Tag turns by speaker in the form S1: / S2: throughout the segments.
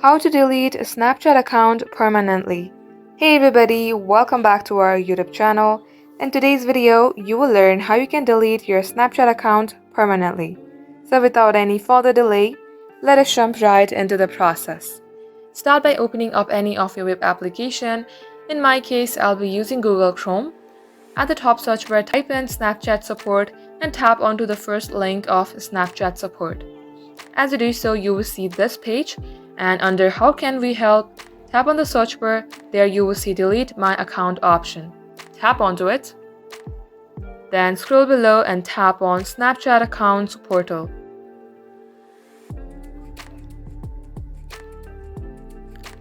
S1: How to delete a Snapchat account permanently. Hey everybody, welcome back to our YouTube channel. In today's video, you will learn how you can delete your Snapchat account permanently. So without any further delay, let us jump right into the process. Start by opening up any of your web application. In my case, I'll be using Google Chrome. At the top search bar, type in Snapchat support and tap onto the first link of Snapchat support. As you do so, you will see this page, and under How Can We Help, tap on the search bar. There you will see Delete My Account option. Tap onto it. Then scroll below and tap on Snapchat Accounts Portal.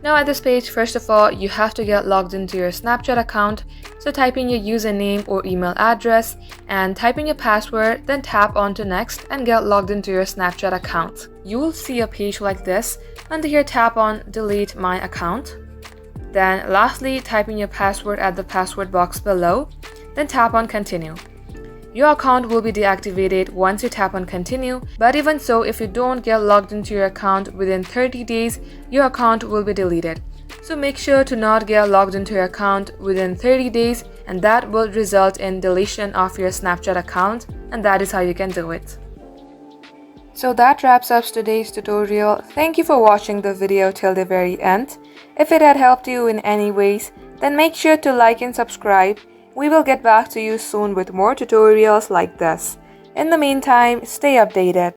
S1: Now at this page, first of all, you have to get logged into your Snapchat account. So type in your username or email address and type in your password, then tap onto Next and get logged into your Snapchat account. You will see a page like this. Under here, tap on Delete My Account. Then lastly, type in your password at the password box below, then tap on Continue. Your account will be deactivated once you tap on Continue, but even so, if you don't get logged into your account within 30 days, your account will be deleted. So make sure to not get logged into your account within 30 days, and that will result in deletion of your Snapchat account, and that is how you can do it. So that wraps up today's tutorial. Thank you for watching the video till the very end. If it had helped you in any ways, then make sure to like and subscribe. We will get back to you soon with more tutorials like this. In the meantime, stay updated.